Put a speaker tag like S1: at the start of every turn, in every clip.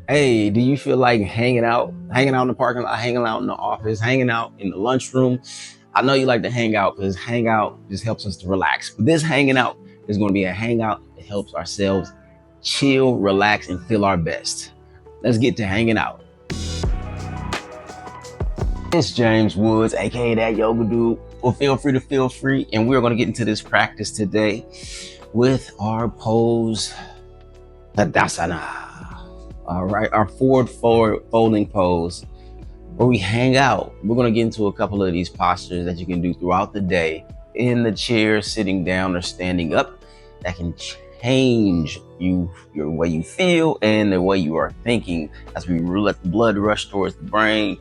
S1: Hey, do you feel like hanging out in the parking lot, hanging out in the office, hanging out in the lunchroom? I know you like to hang out because hang out just helps us to relax. But this hanging out is going to be a hangout that helps ourselves chill, relax, and feel our best. Let's get to hanging out. It's James Woods, aka that yoga dude. Well, feel free, and we're going to get into this practice today with our pose Tadasana. All right, our forward folding pose where we hang out. We're going to get into a couple of these postures that you can do throughout the day in the chair, sitting down, or standing up that can change your way you feel and the way you are thinking as we let the blood rush towards the brain,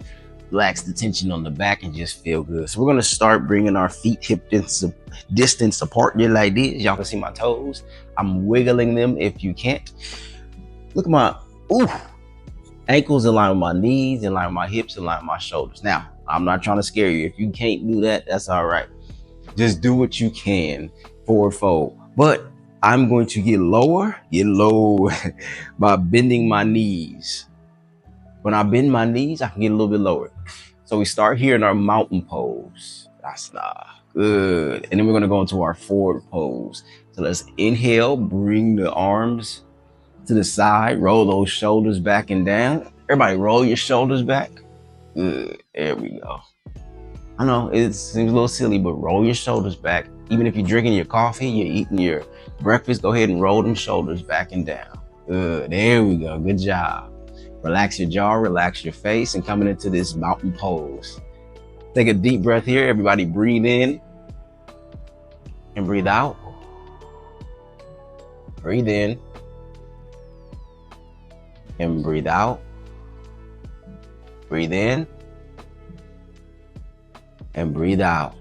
S1: relax the tension on the back, and just feel good. So we're going to start bringing our feet hip distance apart, just like this. Y'all can see my toes. I'm wiggling them if you can't. Look at my ankles in line with my knees, in line with my hips, in line with my shoulders. Now, I'm not trying to scare you. If you can't do that, that's all right. Just do what you can, forward fold. But I'm going to get low by bending my knees. When I bend my knees, I can get a little bit lower. So we start here in our mountain pose. That's good. And then we're going to go into our forward pose. So let's inhale, bring the arms to the side, roll those shoulders back and down. Everybody roll your shoulders back. Good. There we go. I know it seems a little silly, but roll your shoulders back. Even if you're drinking your coffee, you're eating your breakfast, go ahead and roll them shoulders back and down. Good. There we go. Good job. Relax your jaw, relax your face, and coming into this mountain pose. Take a deep breath here. Everybody breathe in and breathe out. Breathe in and breathe out. Breathe in and breathe out.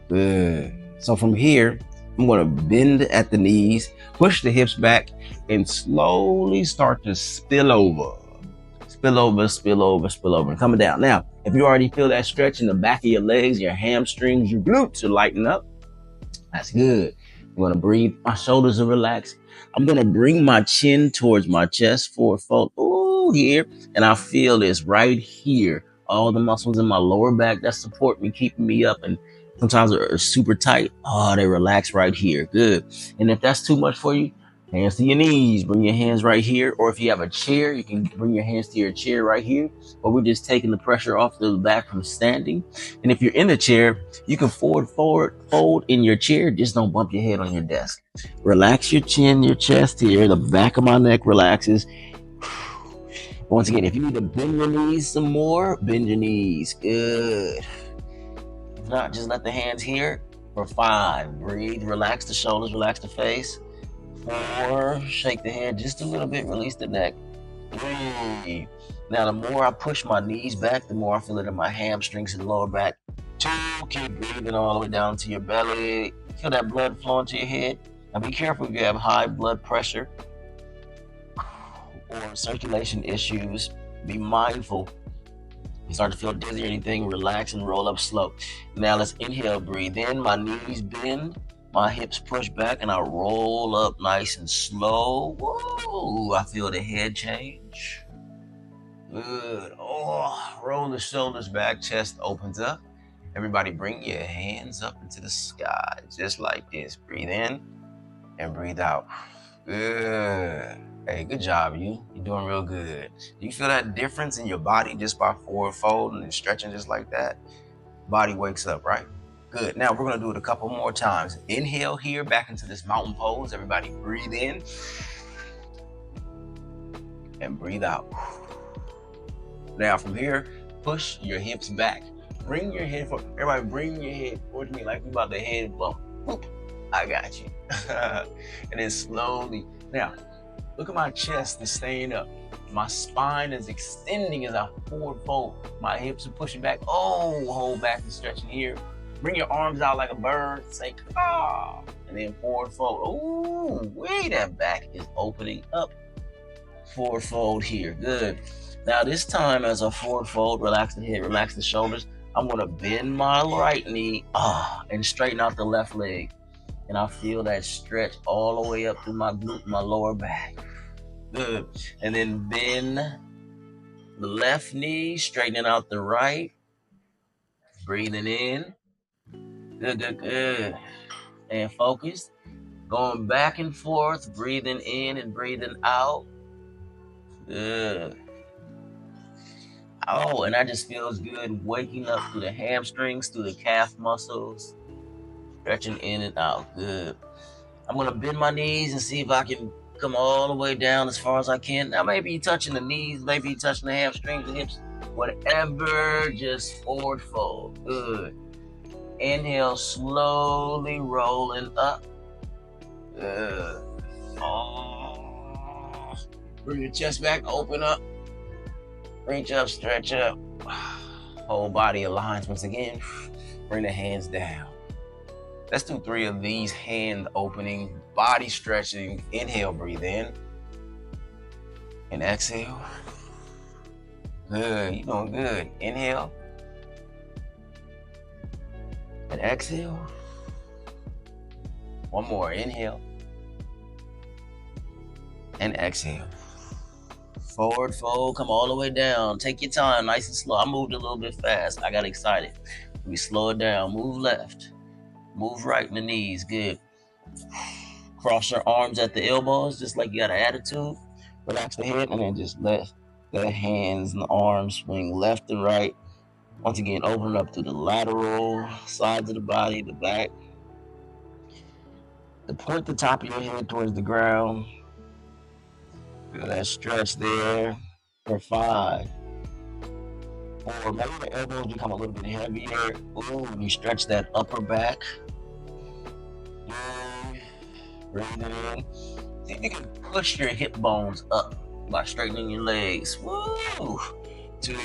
S1: Good. So from here, I'm going to bend at the knees, push the hips back, and slowly start to spill over. Spill over, spill over, spill over, and coming down. Now, if you already feel that stretch in the back of your legs, your hamstrings, your glutes are lighting up, that's good. I'm going to breathe. My shoulders are relaxed. I'm going to bring my chin towards my chest, forward fold, here, and I feel this right here. All the muscles in my lower back that support me, keeping me up, and sometimes are super tight. Oh, they relax right here. Good. And if that's too much for you, hands to your knees. Bring your hands right here. Or if you have a chair, you can bring your hands to your chair right here. But we're just taking the pressure off the back from standing. And if you're in the chair, you can forward fold in your chair. Just don't bump your head on your desk. Relax your chin, your chest here. The back of my neck relaxes. Once again, if you need to bend your knees some more, bend your knees. Good. If not, just let the hands here for 5. Breathe, relax the shoulders, relax the face. 4, shake the head just a little bit, release the neck. 3. Now, the more I push my knees back, the more I feel it in my hamstrings and lower back. 2, keep breathing all the way down to your belly. Feel that blood flowing to your head. Now, be careful if you have high blood pressure or circulation issues. Be mindful. You start to feel dizzy or anything, relax and roll up slow. Now let's inhale, breathe in, my knees bend, my hips push back, and I roll up nice and slow. Whoa, I feel the head change. Good. Oh, roll the shoulders back, chest opens up. Everybody bring your hands up into the sky, just like this. Breathe in and breathe out. Good. Hey, good job, you. You're doing real good. Do you feel that difference in your body just by forward folding and stretching just like that? Body wakes up, right? Good. Now we're gonna do it a couple more times. Inhale here, back into this mountain pose. Everybody breathe in and breathe out. Now from here, push your hips back. Bring your head forward. Everybody bring your head towards me like we about to head bump. Whoop. I got you. And then slowly. Now, look at my chest is staying up. My spine is extending as I forward fold. My hips are pushing back. Oh, hold back and stretching here. Bring your arms out like a bird. Say, ah. And then forward fold. Ooh, wait, that back is opening up. Forward fold here. Good. Now, this time as a forward fold, relax the head, relax the shoulders. I'm going to bend my right knee and straighten out the left leg. And I feel that stretch all the way up through my glute, my lower back. Good. And then bend the left knee, straightening out the right. Breathing in. Good, good, good. And focus. Going back and forth, breathing in and breathing out. Good. Oh, and that just feels good waking up through the hamstrings, through the calf muscles, stretching in and out. Good. I'm going to bend my knees and see if I can come all the way down as far as I can. Now, maybe touching the knees, maybe touching the hamstrings, the hips, whatever, just forward fold. Good. Inhale, slowly rolling up. Good. Oh. Bring your chest back, open up, reach up, stretch up. Whole body aligns once again. Bring the hands down. Let's do 3 of these hand opening, body stretching. Inhale, breathe in. And exhale. Good, you're doing good. Inhale. And exhale. One more, inhale. And exhale. Forward fold, come all the way down. Take your time, nice and slow. I moved a little bit fast. I got excited. We slow it down. Move left. Move right in the knees. Good. Cross your arms at the elbows, just like you got an attitude. Relax the head, and then just let the hands and the arms swing left and right. Once again, open up to the lateral sides of the body, the back. Point the top of your head towards the ground. Feel that stretch there. For 5. Or maybe the elbows become a little bit heavier. Ooh, you stretch that upper back. Breathe in. See if you can push your hip bones up by straightening your legs. Woo! 2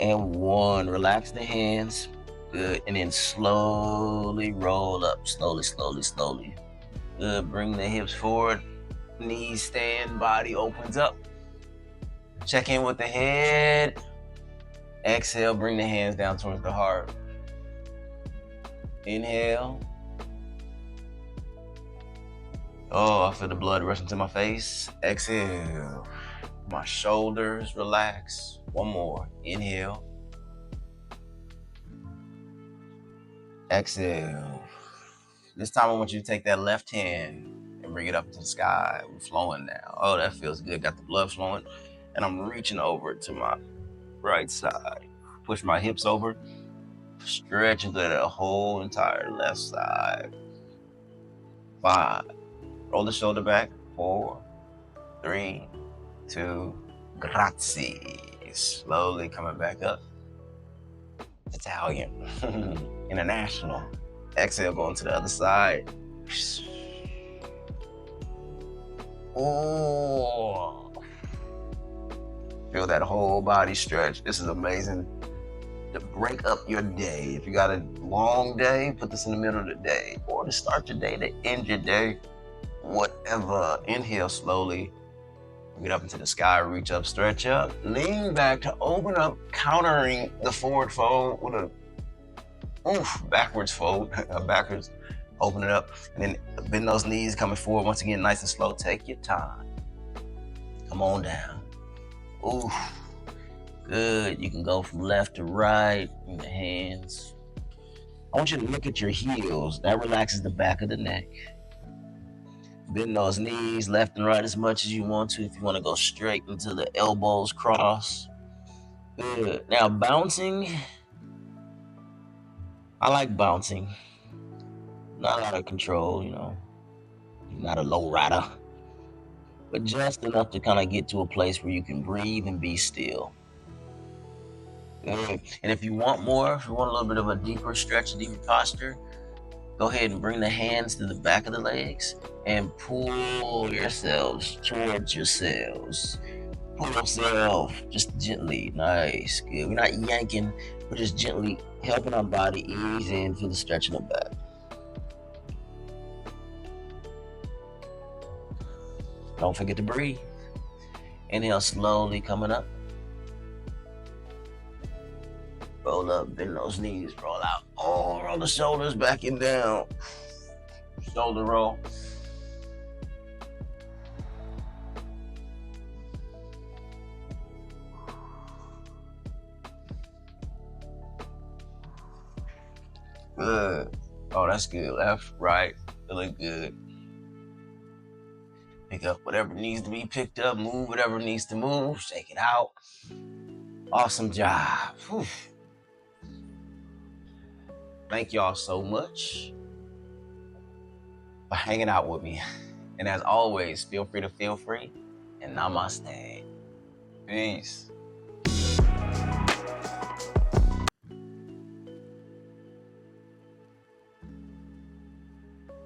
S1: and 1. Relax the hands. Good. And then slowly roll up. Slowly, slowly, slowly. Good. Bring the hips forward. Knees stand. Body opens up. Check in with the head. Exhale. Bring the hands down towards the heart. Inhale. Oh, I feel the blood rushing to my face. Exhale. My shoulders relax. One more. Inhale. Exhale. This time I want you to take that left hand and bring it up to the sky. We're flowing now. Oh, that feels good. Got the blood flowing. And I'm reaching over to my right side. Push my hips over. Stretch into the whole entire left side. 5. Roll the shoulder back. 4, 3, 2, grazie. Slowly coming back up. Italian. International. Exhale, going to the other side. Oh. Feel that whole body stretch. This is amazing to break up your day. If you got a long day, put this in the middle of the day. Or to start your day, to end your day. Whatever. Inhale slowly. Get up into the sky, reach up, stretch up. Lean back to open up, countering the forward fold with a backwards fold. Backwards, open it up. And then bend those knees, coming forward. Once again, nice and slow. Take your time. Come on down. Ooh, good. You can go from left to right in the hands. I want you to look at your heels. That relaxes the back of the neck. Bend those knees left and right as much as you want to. If you want to go straight until the elbows cross. Good. Now bouncing. I like bouncing. Not out of control, you know. Not a low rider. But just enough to kind of get to a place where you can breathe and be still. Good. And if you want more, if you want a little bit of a deeper stretch, a deeper posture, go ahead and bring the hands to the back of the legs and pull yourselves towards yourselves. Pull yourself just gently. Nice. Good. We're not yanking. We're just gently helping our body ease in. Feel the stretch in the back. Don't forget to breathe. Inhale slowly, coming up. Roll up, bend those knees, roll out. Oh, roll the shoulders back and down. Shoulder roll. Good. Oh, that's good. Left, right, feeling good. Pick up whatever needs to be picked up, move whatever needs to move, shake it out. Awesome job. Whew. Thank y'all so much for hanging out with me. And as always, feel free to feel free. And namaste. Peace.